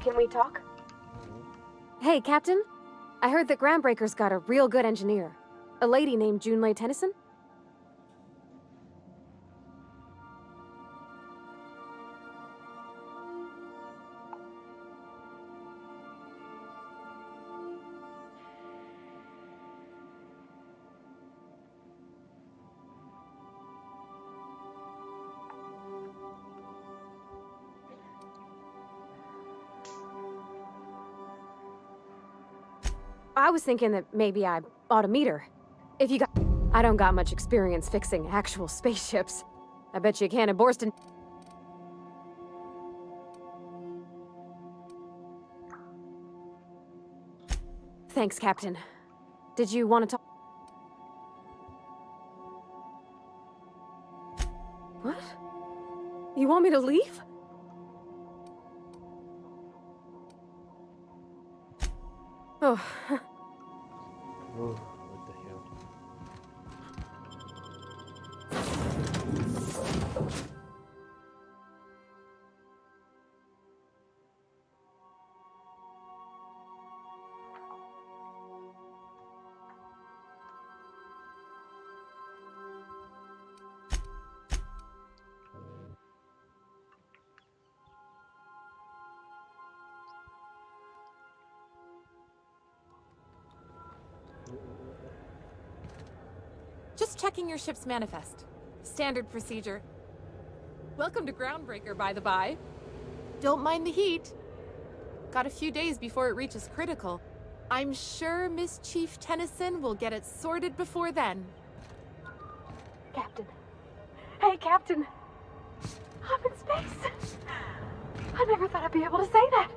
Can we talk? Hey, Captain. I heard that Groundbreaker's got a real good engineer. A lady named Junlei Tennyson? I was thinking that maybe I ought to meet her. If you got... I don't got much experience fixing actual spaceships. I bet you can't have Borston... Thanks, Captain. Did you want to talk? What? You want me to leave? Oh. Oh, what the hell? Just checking your ship's manifest. Standard procedure. Welcome to Groundbreaker, by the by. Don't mind the heat. Got a few days before it reaches critical. I'm sure Miss Chief Tennyson will get it sorted before then. Captain. Hey, Captain. I'm in space. I never thought I'd be able to say that.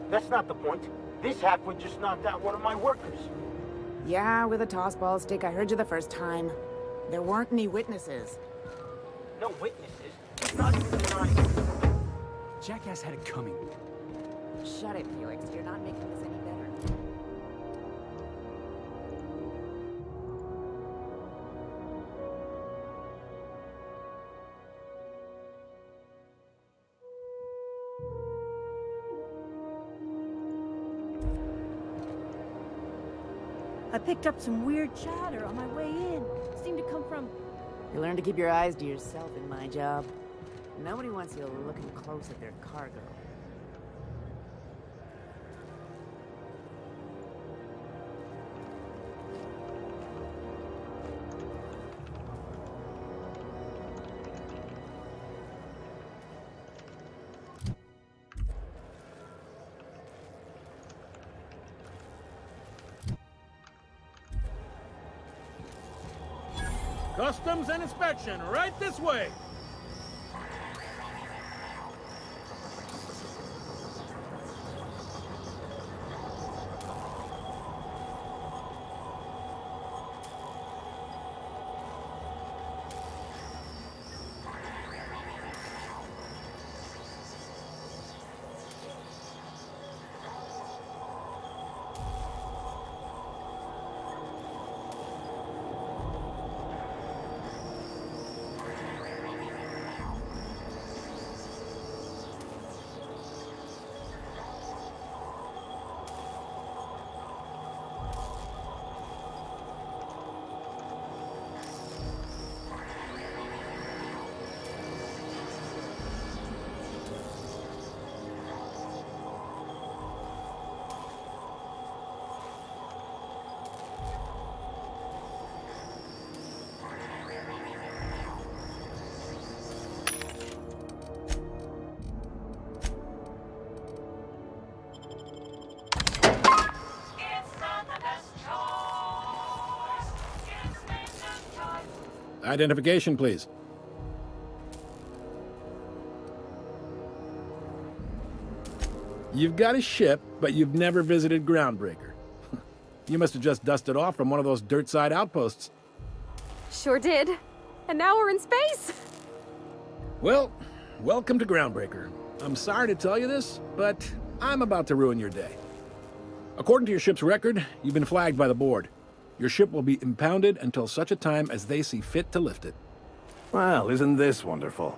That's not the point. This halfwit just knocked out one of my workers. Yeah, with a toss-ball stick. I heard you the first time. There weren't any witnesses. No witnesses. Not even trying. Jackass had it coming. Shut it, Felix. You're not making this any better. I picked up some weird chatter on my way in. Seemed to come from... You learn to keep your eyes to yourself in my job. Nobody wants you looking close at their cargo. Customs and inspection, right this way. Identification, please. You've got a ship, but you've never visited Groundbreaker. You must have just dusted off from one of those dirt-side outposts. Sure did. And now we're in space. Well, welcome to Groundbreaker. I'm sorry to tell you this, but I'm about to ruin your day. According to your ship's record, you've been flagged by the board. Your ship will be impounded until such a time as they see fit to lift it. Well, isn't this wonderful?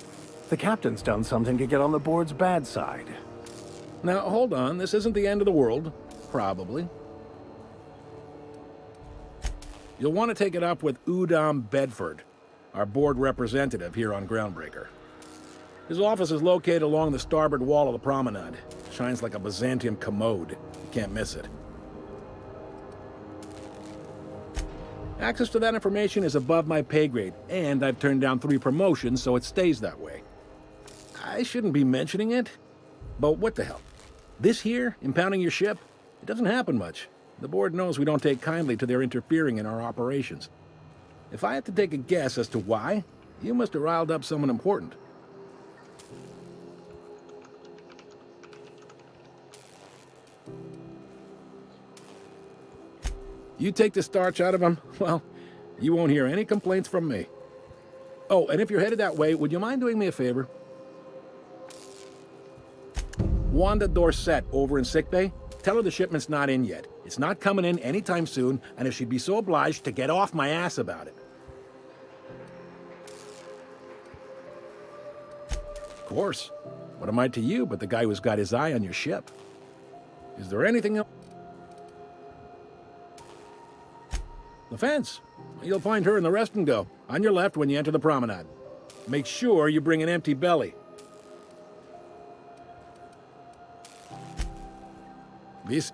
The captain's done something to get on the board's bad side. Now, hold on. This isn't the end of the world. Probably. You'll want to take it up with Udom Bedford, our board representative here on Groundbreaker. His office is located along the starboard wall of the promenade. Shines like a Byzantium commode. You can't miss it. Access to that information is above my pay grade, and I've turned down 3 promotions, so it stays that way. I shouldn't be mentioning it, but what the hell? This here, impounding your ship, it doesn't happen much. The board knows we don't take kindly to their interfering in our operations. If I had to take a guess as to why, you must have riled up someone important. You take the starch out of them, well, you won't hear any complaints from me. Oh, and if you're headed that way, would you mind doing me a favor? Wanda Dorset over in sickbay, tell her the shipment's not in yet. It's not coming in anytime soon, and if she'd be so obliged to get off my ass about it. Of course. What am I to you but the guy who's got his eye on your ship? Is there anything else? The fence. You'll find her in the rest and go, on your left when you enter the promenade. Make sure you bring an empty belly. These...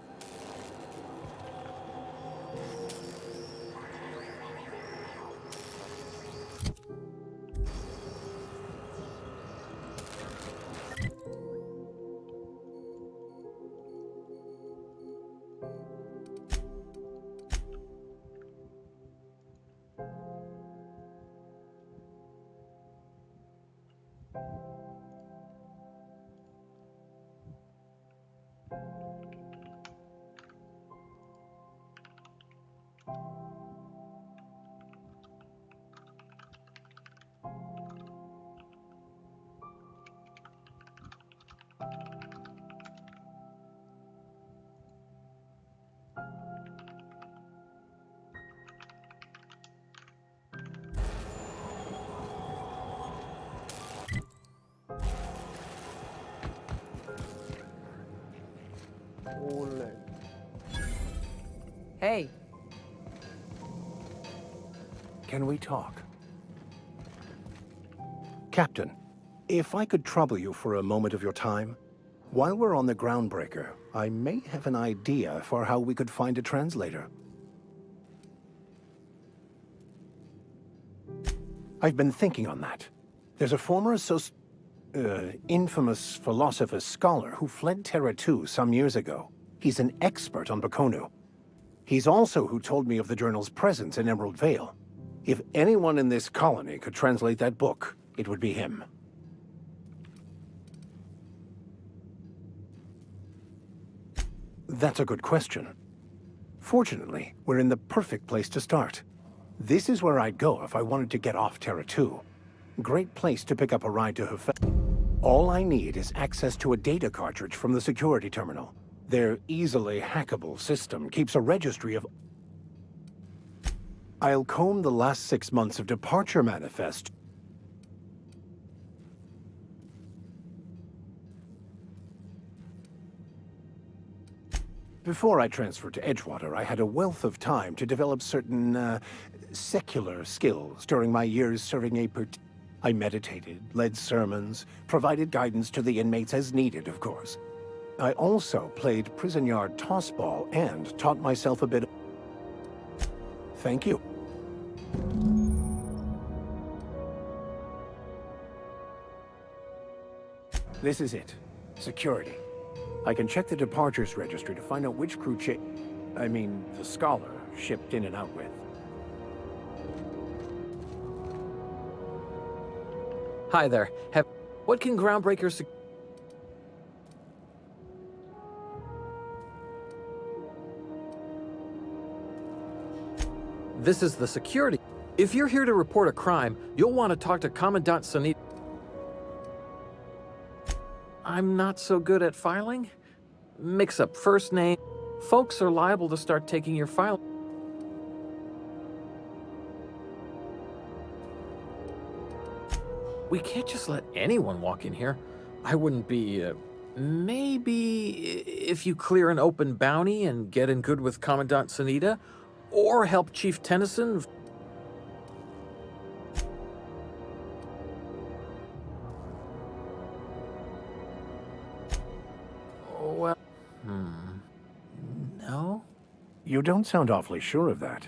Hey. Can we talk? Captain, if I could trouble you for a moment of your time, while we're on the Groundbreaker, I may have an idea for how we could find a translator. I've been thinking on that. There's a former infamous philosopher scholar who fled Terra 2 some years ago. He's an expert on Bakonu. He's also who told me of the journal's presence in Emerald Vale. If anyone in this colony could translate that book, it would be him. That's a good question. Fortunately, we're in the perfect place to start. This is where I'd go if I wanted to get off Terra 2. Great place to pick up a ride to Hef. All I need is access to a data cartridge from the security terminal. Their easily hackable system keeps a registry of... I'll comb the last 6 months of departure manifest. Before I transferred to Edgewater, I had a wealth of time to develop certain, secular skills during my years serving I meditated, led sermons, provided guidance to the inmates as needed, of course. I also played prison yard tossball and taught myself a bit. Thank you. This is it. Security. I can check the departures registry to find out which crew the scholar shipped in and out with. Hi there. What can groundbreakers... This is the security. If you're here to report a crime, you'll want to talk to Commandant Sunita. I'm not so good at filing. Mix up first name. Folks are liable to start taking your file. We can't just let anyone walk in here. I wouldn't be, maybe if you clear an open bounty and get in good with Commandant Sunita, or help Chief Tennyson. Well, no? You don't sound awfully sure of that.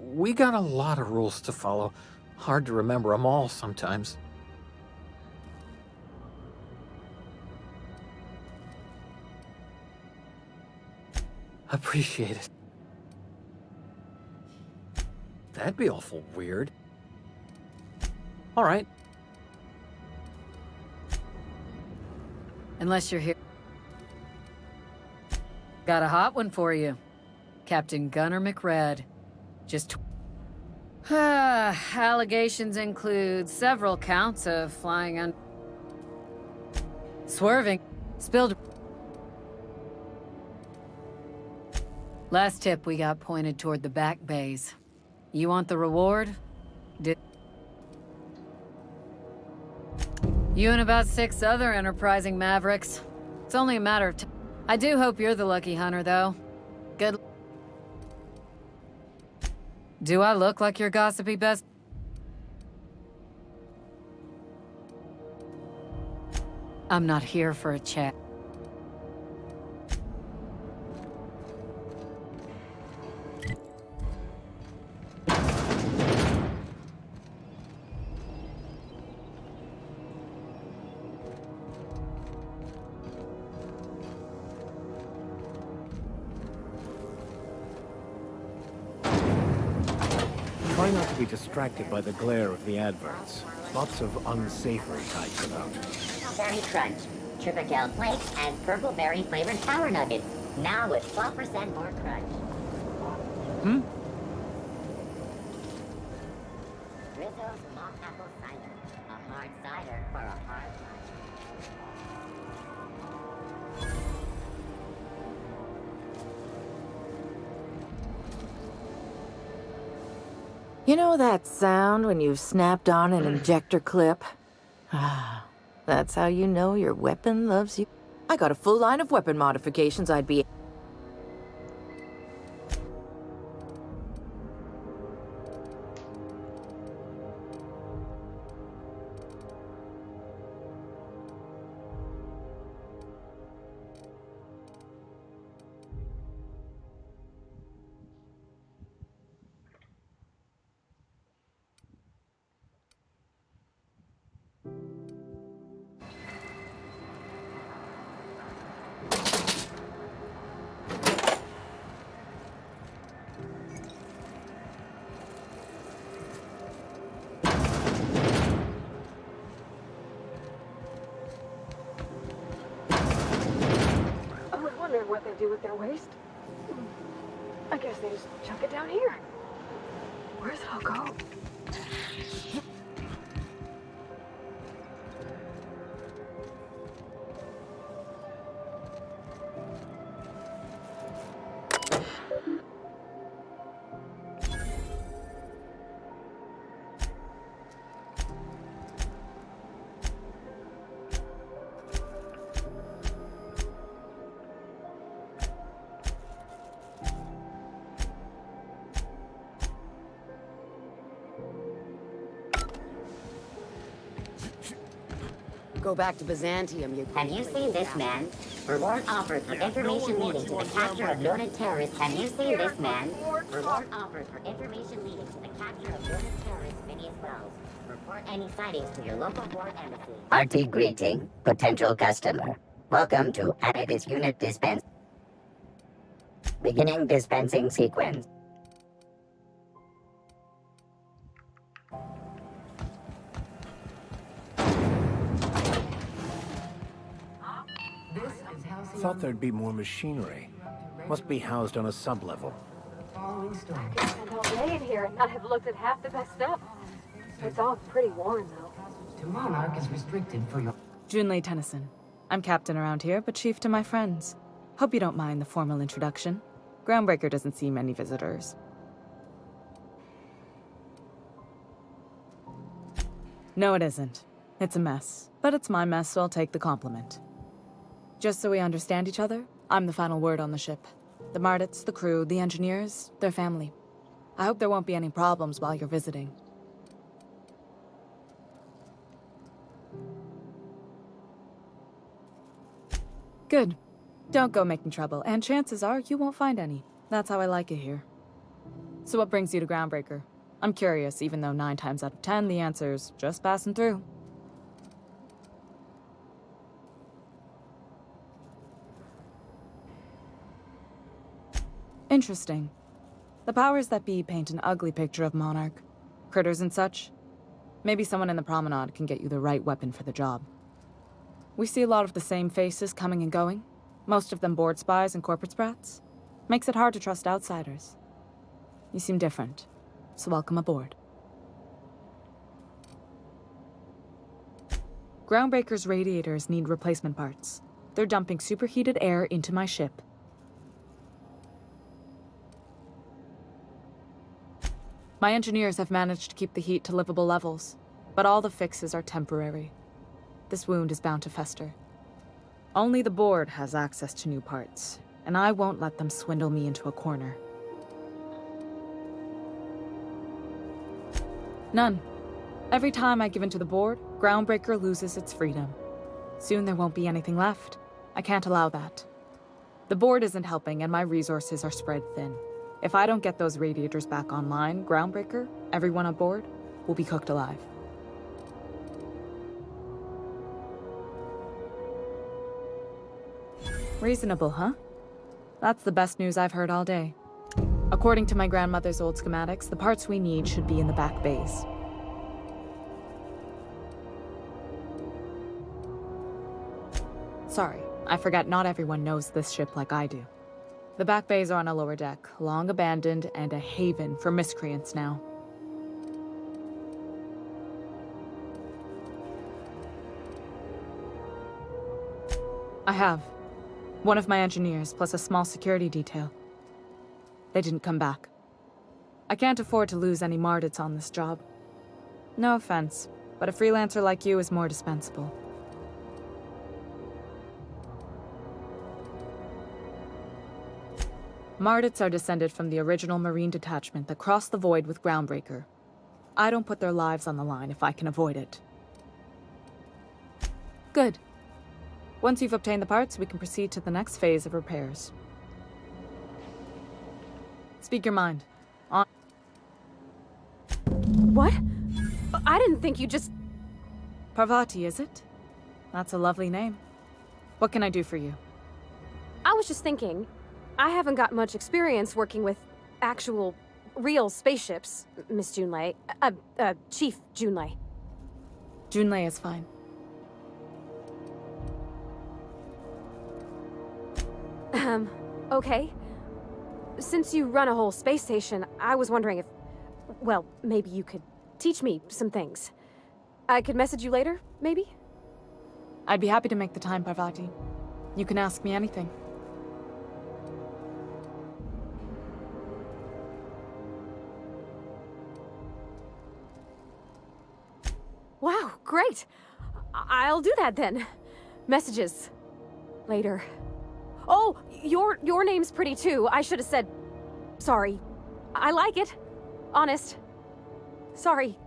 We got a lot of rules to follow. Hard to remember them all sometimes. Appreciate it. That'd be awful weird. All right. Unless you're here. Got a hot one for you. Captain Gunnar McRed. Allegations include several counts of flying on... Swerving. Spilled... Last tip we got pointed toward the back bays. You want the reward? You and about 6 other enterprising mavericks. It's only a matter of time. I do hope you're the lucky hunter, though. Good. Do I look like your gossipy best? I'm not here for a chat. Try not to be distracted by the glare of the adverts. Lots of unsavory types about. Berry Crunch, Triple Gel Flakes, and Purple Berry flavored Power Nuggets. Now with 12% more crunch. Rizzo's Mock Apple Cider. A hard cider for a hard life. You know that sound when you've snapped on an injector clip? Ah, that's how you know your weapon loves you. I got a full line of weapon modifications I'd be... what they do with their waste? I guess they just chuck it down here. Where's it all go? Go back to Byzantium, you... Have you seen this man? Reward offered for information leading to the capture of noted terrorists. Have you seen this man? Reward offered for information leading to the capture of noted terrorists, Phineas Wells. Report any sightings to your local board embassy. RT greeting, potential customer. Welcome to Atticus Unit Dispense. Beginning dispensing sequence. Thought there'd be more machinery. Must be housed on a sub-level. I could spend all day in here and not have looked at half the best stuff. It's all pretty worn, though. To Monarch is restricted for your... Junlei Tennyson. I'm captain around here, but chief to my friends. Hope you don't mind the formal introduction. Groundbreaker doesn't see many visitors. No, it isn't. It's a mess. But it's my mess, so I'll take the compliment. Just so we understand each other, I'm the final word on the ship. The Mardits, the crew, the engineers, their family. I hope there won't be any problems while you're visiting. Good. Don't go making trouble, and chances are you won't find any. That's how I like it here. So what brings you to Groundbreaker? I'm curious, even though 9 times out of 10 the answer's just passing through. Interesting. The powers that be paint an ugly picture of Monarch. Critters and such. Maybe someone in the promenade can get you the right weapon for the job. We see a lot of the same faces coming and going. Most of them board spies and corporate sprats. Makes it hard to trust outsiders. You seem different, so welcome aboard. Groundbreaker's radiators need replacement parts. They're dumping superheated air into my ship. My engineers have managed to keep the heat to livable levels, but all the fixes are temporary. This wound is bound to fester. Only the board has access to new parts, and I won't let them swindle me into a corner. None. Every time I give in to the board, Groundbreaker loses its freedom. Soon there won't be anything left. I can't allow that. The board isn't helping, and my resources are spread thin. If I don't get those radiators back online, Groundbreaker, everyone aboard, will be cooked alive. Reasonable, huh? That's the best news I've heard all day. According to my grandmother's old schematics, the parts we need should be in the back bays. Sorry, I forgot not everyone knows this ship like I do. The back bays are on a lower deck, long abandoned and a haven for miscreants now. I have. One of my engineers, plus a small security detail. They didn't come back. I can't afford to lose any Mardits on this job. No offense, but a freelancer like you is more dispensable. Mardits are descended from the original Marine detachment that crossed the void with Groundbreaker. I don't put their lives on the line if I can avoid it. Good. Once you've obtained the parts, we can proceed to the next phase of repairs. Speak your mind. On. What? I didn't think you just... Parvati, is it? That's a lovely name. What can I do for you? I was just thinking, I haven't got much experience working with actual, real spaceships, Miss Junlei. Chief Junlei. Junlei is fine. Okay. Since you run a whole space station, I was wondering if... Well, maybe you could teach me some things. I could message you later, maybe? I'd be happy to make the time, Parvati. You can ask me anything. Wow, great! I'll do that then. Messages. Later. Oh, your name's pretty too. I should have said... Sorry. I like it. Honest. Sorry.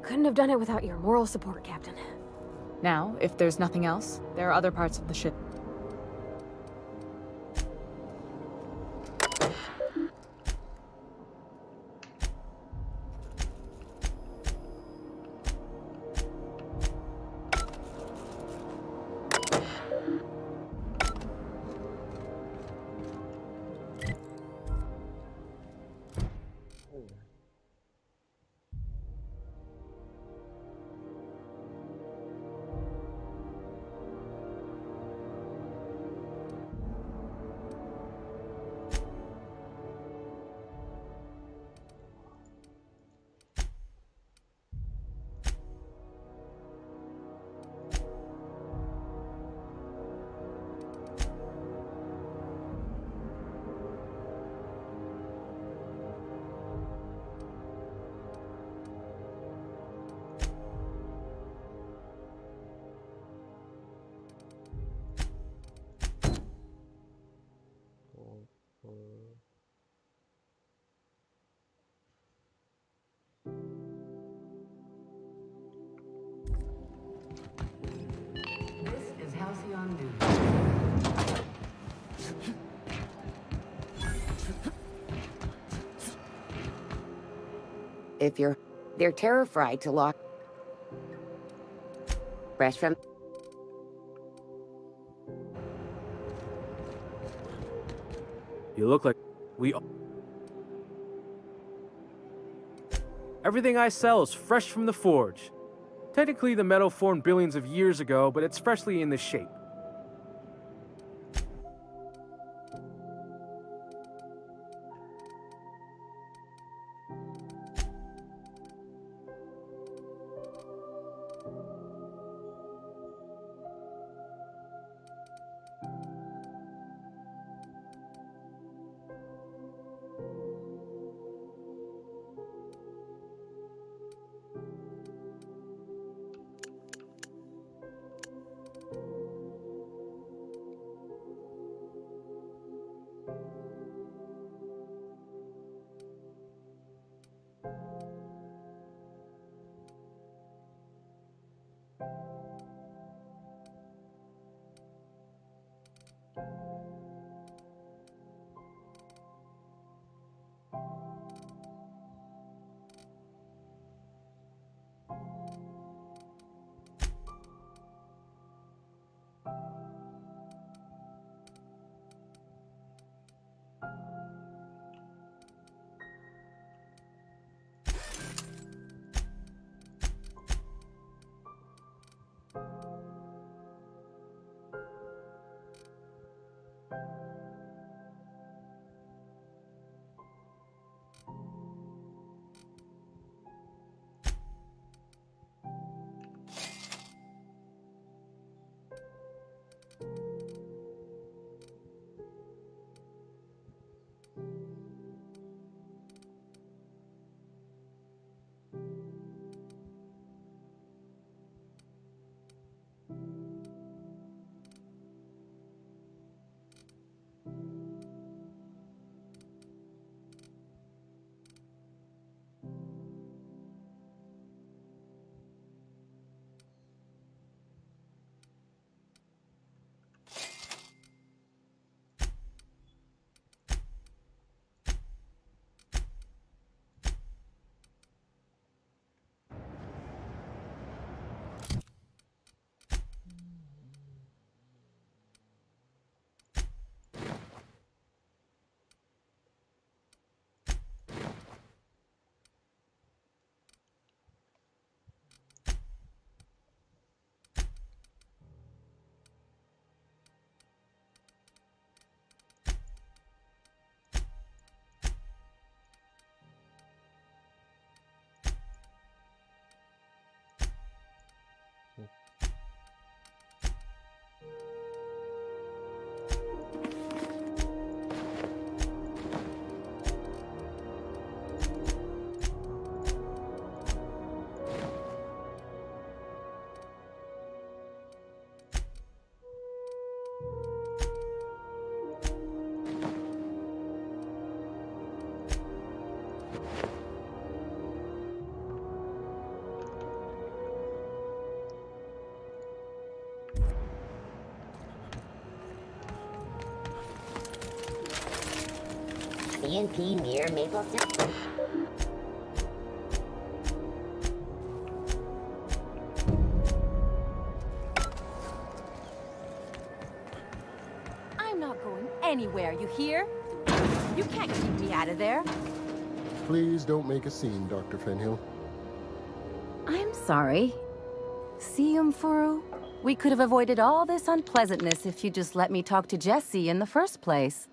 Couldn't have done it without your moral support, Captain. Now, if there's nothing else, there are other parts of the ship. This is Halcyon News. If they're terrified to lock fresh from. You look like Everything I sell is fresh from the forge. Technically, the metal formed billions of years ago, but it's freshly in this shape. C&P near Maple City. I'm not going anywhere, you hear? You can't keep me out of there. Please don't make a scene, Dr. Fenhill. I'm sorry. See, Furu? We could have avoided all this unpleasantness if you just let me talk to Jesse in the first place.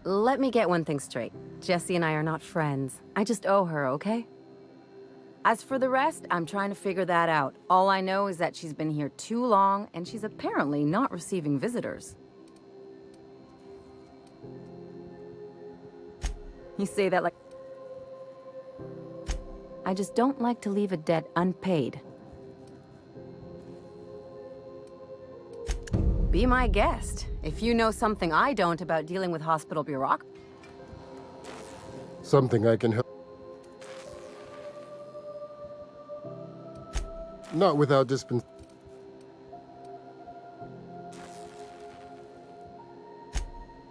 Let me get one thing straight. Jesse and I are not friends. I just owe her, okay? As for the rest, I'm trying to figure that out. All I know is that she's been here too long, and she's apparently not receiving visitors. You say that like... I just don't like to leave a debt unpaid. Be my guest. If you know something I don't about dealing with hospital bureaucracy. Something I can help. Not without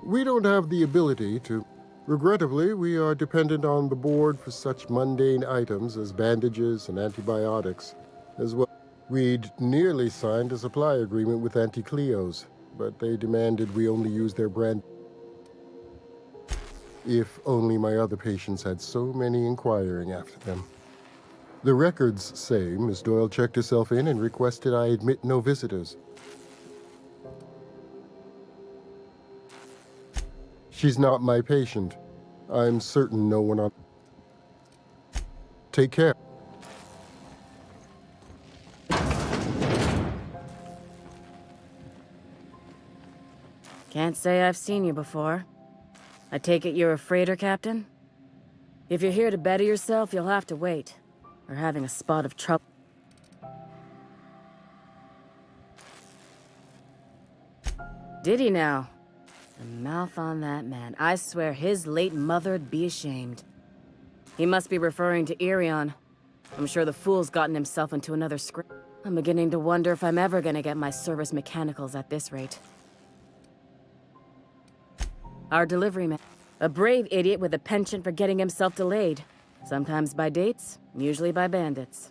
We don't have the ability to. Regrettably, we are dependent on the board for such mundane items as bandages and antibiotics, as well. We'd nearly signed a supply agreement with Anti-Cleo's, but they demanded we only use their brand. If only my other patients had so many inquiring after them. The records say Miss Doyle checked herself in and requested I admit no visitors. She's not my patient. I'm certain no one on... Take care. Can't say I've seen you before. I take it you're a freighter captain? If you're here to better yourself, you'll have to wait. We're having a spot of trouble. Did he now? The mouth on that man. I swear his late mother'd be ashamed. He must be referring to Irion. I'm sure the fool's gotten himself into another scrape. I'm beginning to wonder if I'm ever gonna get my service mechanicals at this rate. Our delivery man. A brave idiot with a penchant for getting himself delayed. Sometimes by dates, usually by bandits.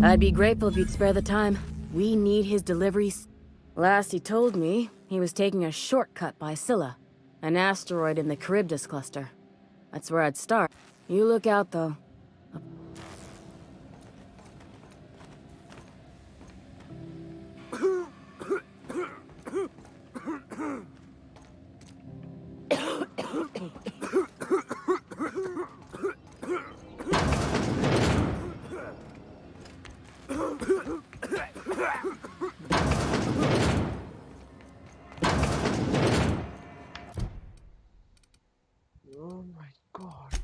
I'd be grateful if you'd spare the time. We need his deliveries. Last he told me, he was taking a shortcut by Scylla, an asteroid in the Charybdis cluster. That's where I'd start. You look out, though. Oh my god.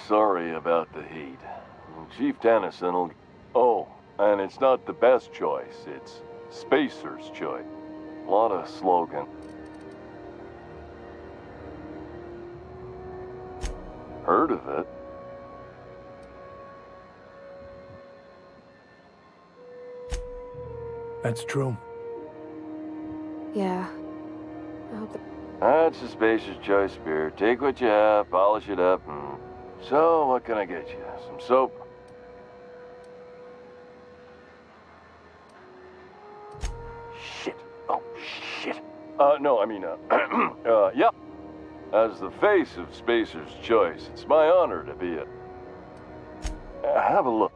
Sorry about the heat. Chief Tennyson will... Oh, and it's not the best choice. It's Spacer's choice. A lot of slogan. Heard of it? That's true. Yeah. I hope that... That's a Spacer's choice beer. Take what you have, polish it up, and... So, what can I get you? Some soap? Shit. Oh, shit. No, I mean, yeah. As the face of Spacer's choice, it's my honor to be a... have a look.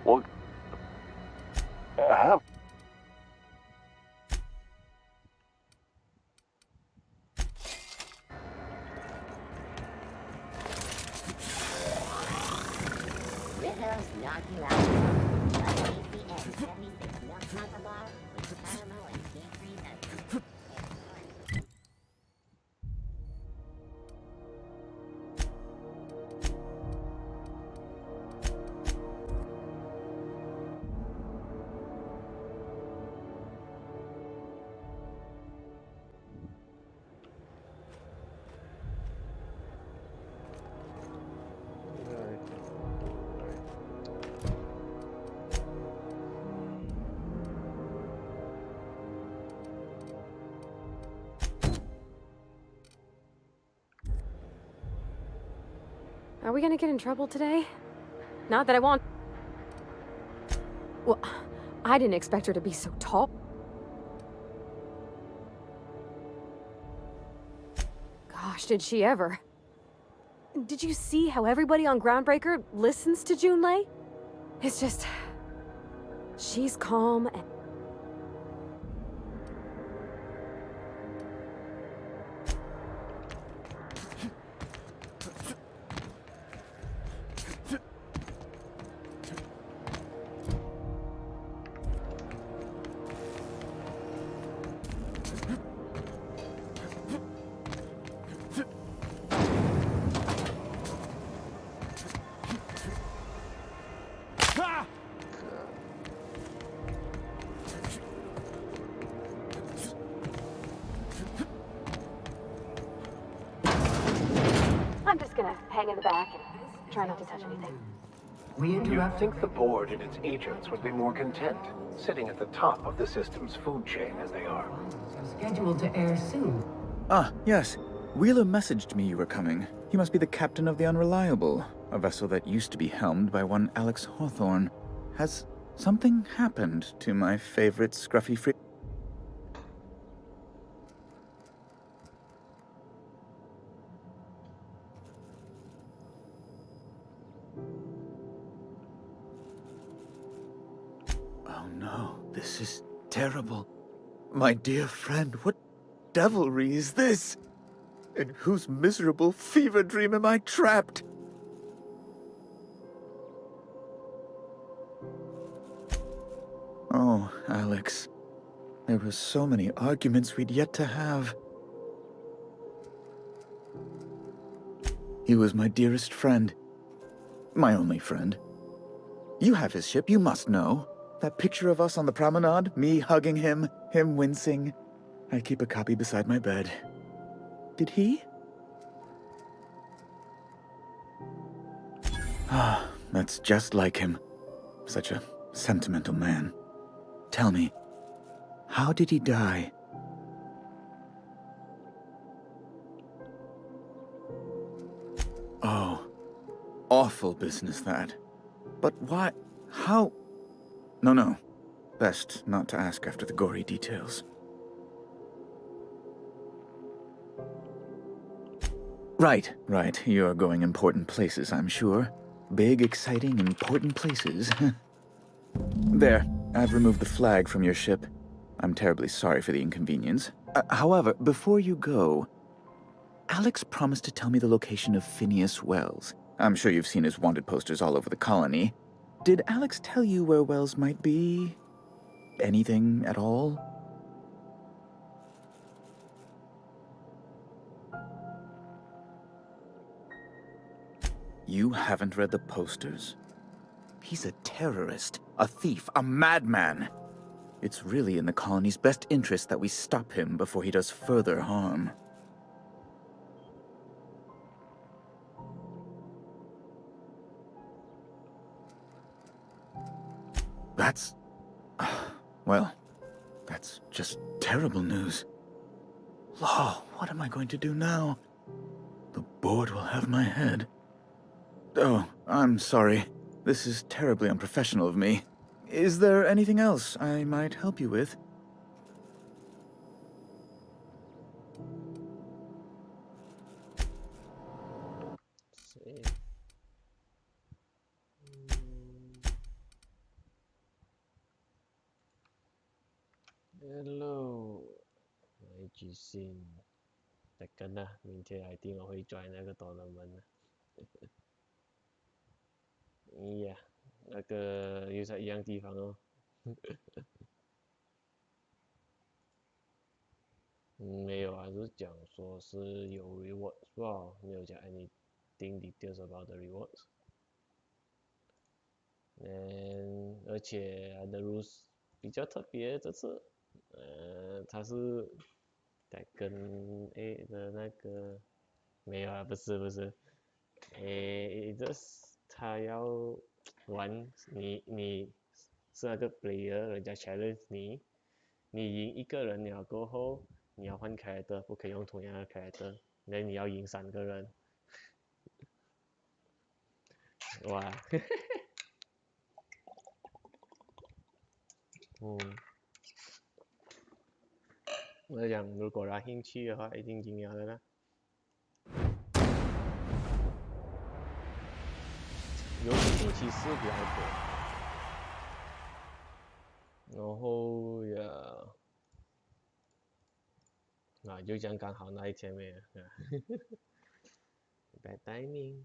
Well, have... Riddles knock you out. ACN 76 milk chocolate bar with caramel and tea-free nuts. Are we gonna get in trouble today? Not that I want... Well, I didn't expect her to be so tall. Gosh, did she ever. Did you see how everybody on Groundbreaker listens to Junlei? It's just... She's calm and... hang in the back and try not to touch anything. You'd think the board and its agents would be more content, sitting at the top of the system's food chain as they are. Scheduled to air soon. Ah, yes. Wheeler messaged me you were coming. He must be the captain of the Unreliable, a vessel that used to be helmed by one Alex Hawthorne. Has something happened to my favorite scruffy free... Oh no, this is terrible. My dear friend, what devilry is this? In whose miserable fever dream am I trapped? Oh, Alex. There were so many arguments we'd yet to have. He was my dearest friend. My only friend. You have his ship, you must know. That picture of us on the promenade, me hugging him, him wincing. I keep a copy beside my bed. Did he? Ah, that's just like him. Such a sentimental man. Tell me, how did he die? Oh, awful business that. But why? How? No. Best not to ask after the gory details. Right. You're going important places, I'm sure. Big, exciting, important places. There, I've removed the flag from your ship. I'm terribly sorry for the inconvenience. However, before you go, Alex promised to tell me the location of Phineas Wells. I'm sure you've seen his wanted posters all over the colony. Did Alex tell you where Wells might be? Anything at all? You haven't read the posters? He's a terrorist, a thief, a madman. It's really in the colony's best interest that we stop him before he does further harm. That's... well, that's just terrible news. Law, what am I going to do now? The board will have my head. Oh, I'm sorry. This is terribly unprofessional of me. Is there anything else I might help you with? Sí. Hello，我住先。得緊啦，明天I think 我會 join 那個 tournament 了。呀，那个又在一样地方哦。没有啊，就是讲说是有 rewards 吧，没有讲 anything details about the rewards。而且它的 rules 比较特别，这次，它是在跟 A 的那个没有啊，不是，就是他要玩你是那个 player，人家 challenge 你赢一个人了过后，你要换 character， 不可以用同样的 character， 那你要赢3个人，哇，我讲如果有兴趣的话，一定赢了的啦。尤其星期4比较多，然后就这样刚好那一天没了，bad timing，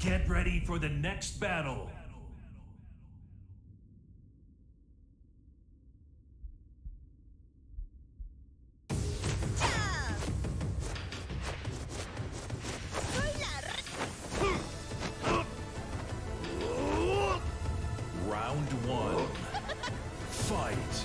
Get ready for the next battle. Round one. Fight.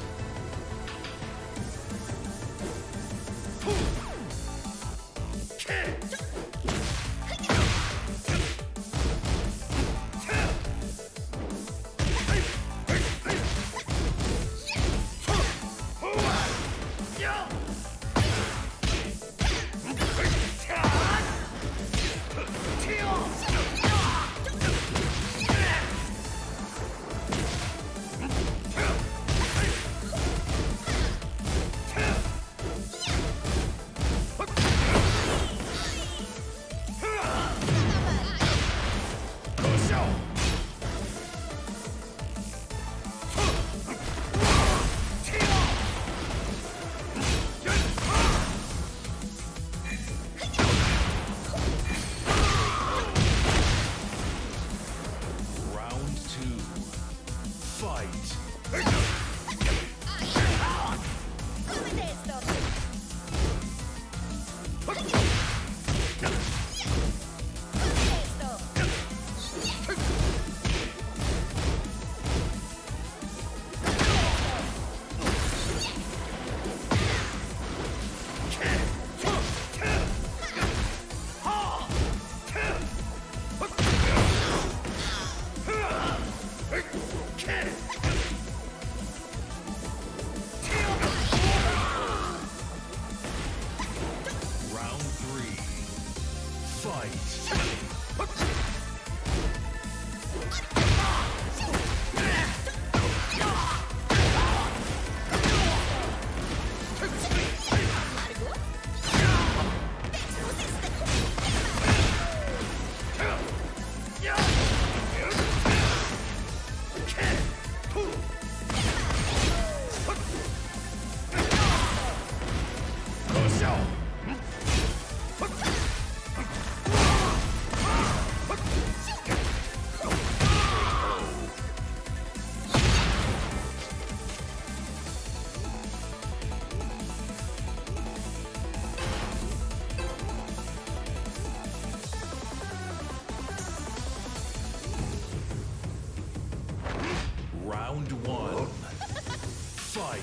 Round two. Fight. Round three. Fight. Round one. Fight.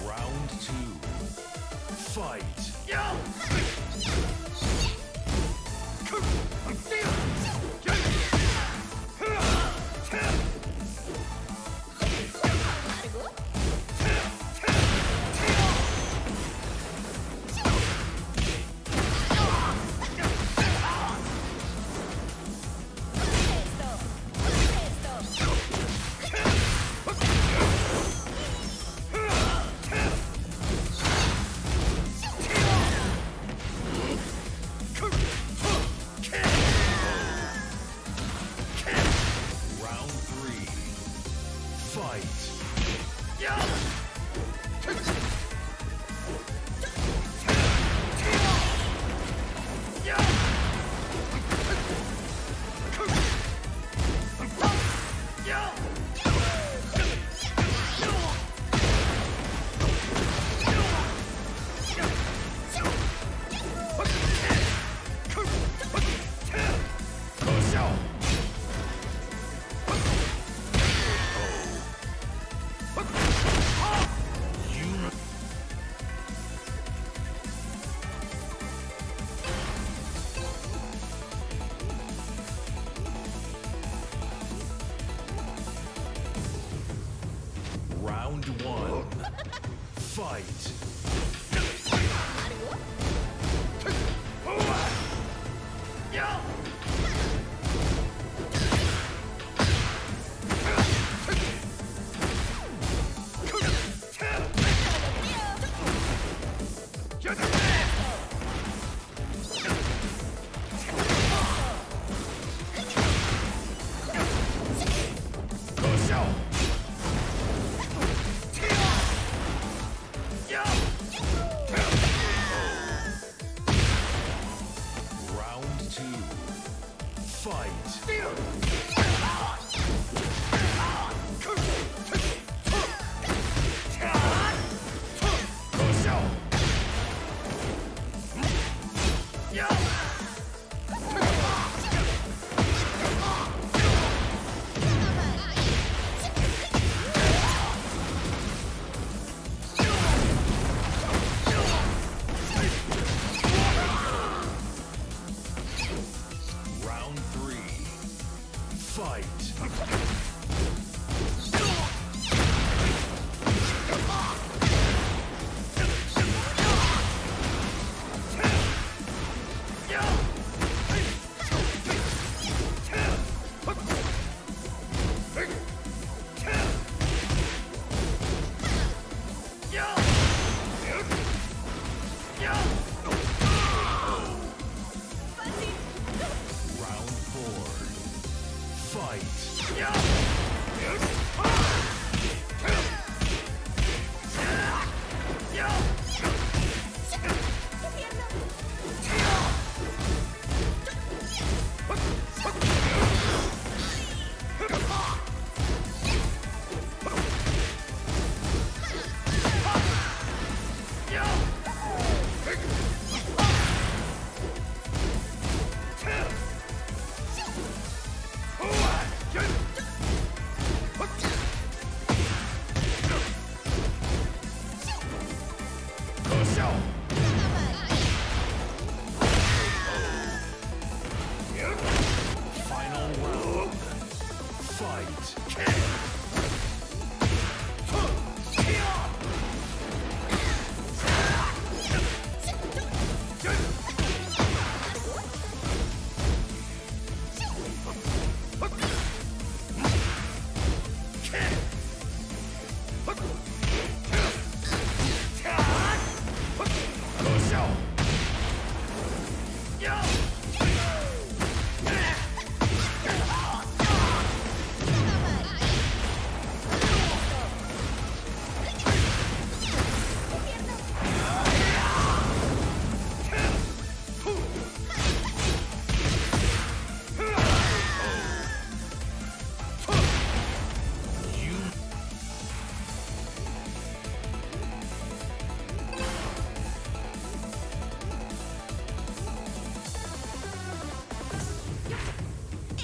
Round two. Fight.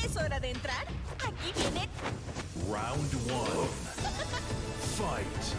Es hora de entrar. Aquí viene. Round 1. Fight.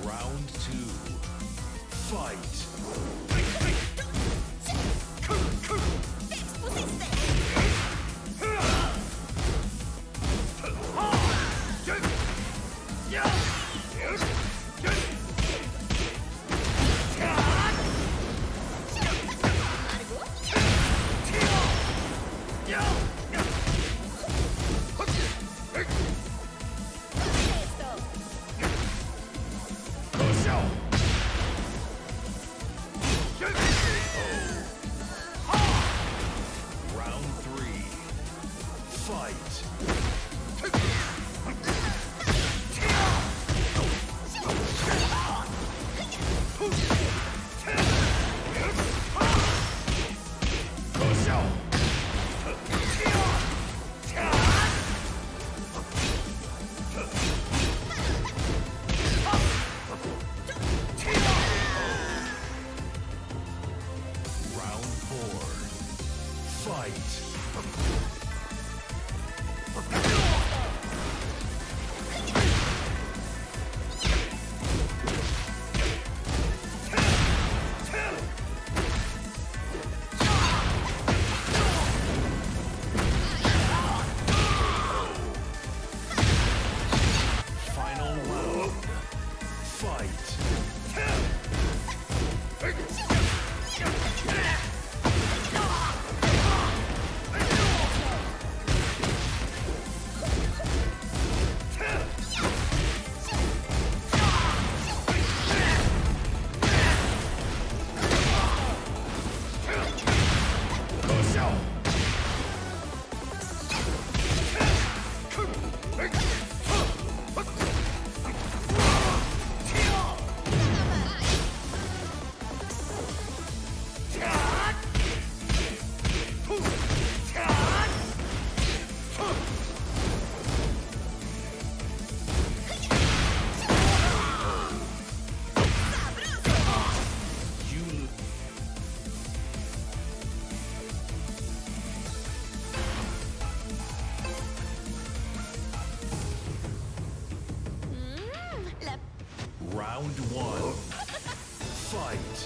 Round 2. Fight. Round 3. Fight. Round 4. Fight. Final round. Fight. Round 1. Fight.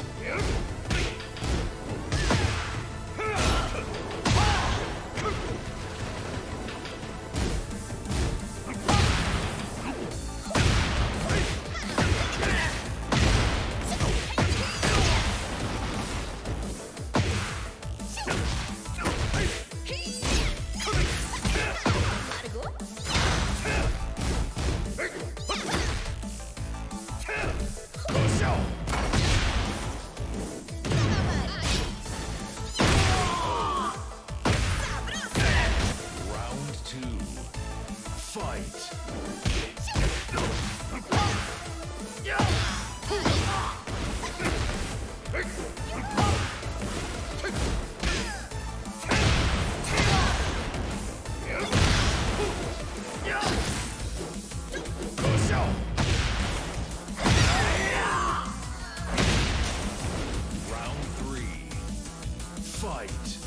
Fight.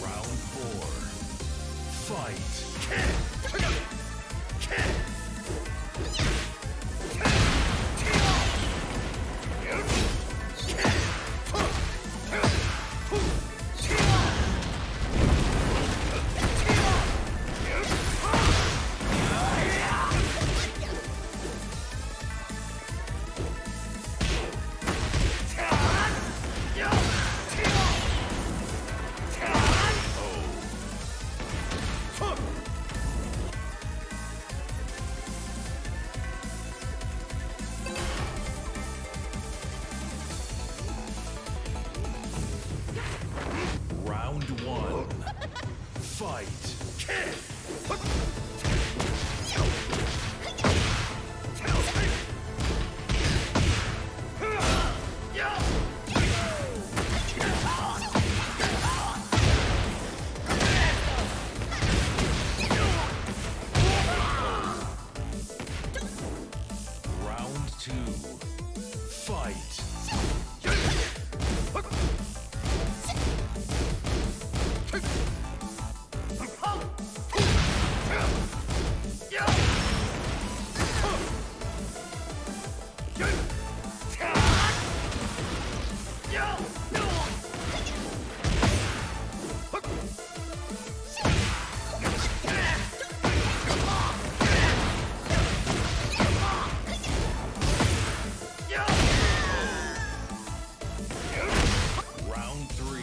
Round 4. Fight. Round 1. Fight. Round 2. Fight. Round 3.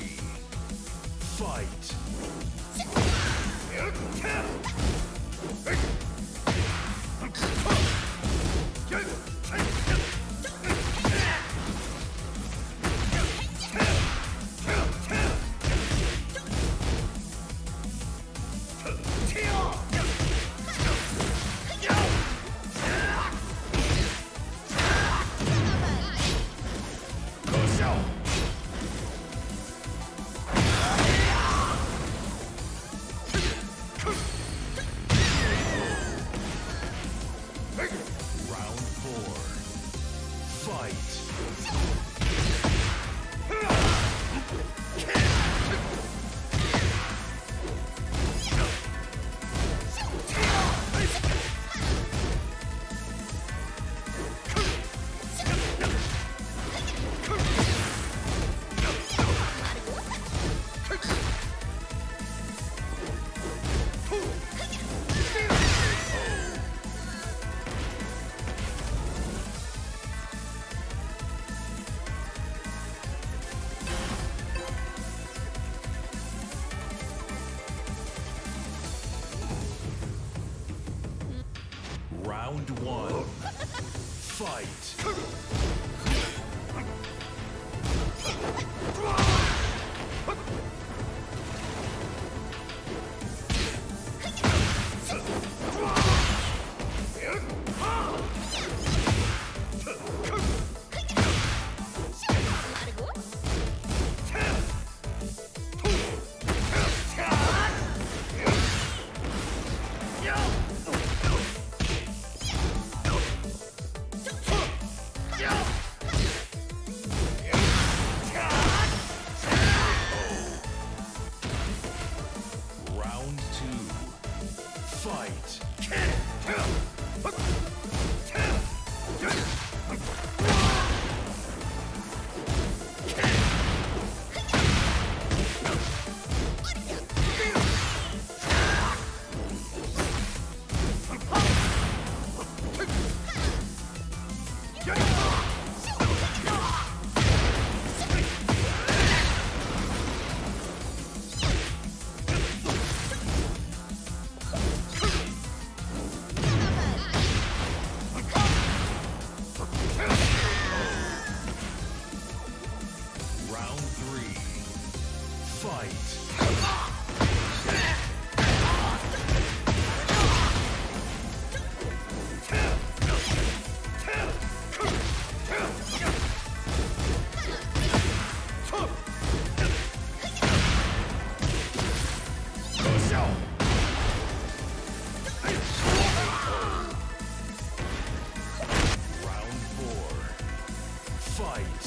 Fight. Round 4. Fight. Round 1. Fight. Round 4. Fight.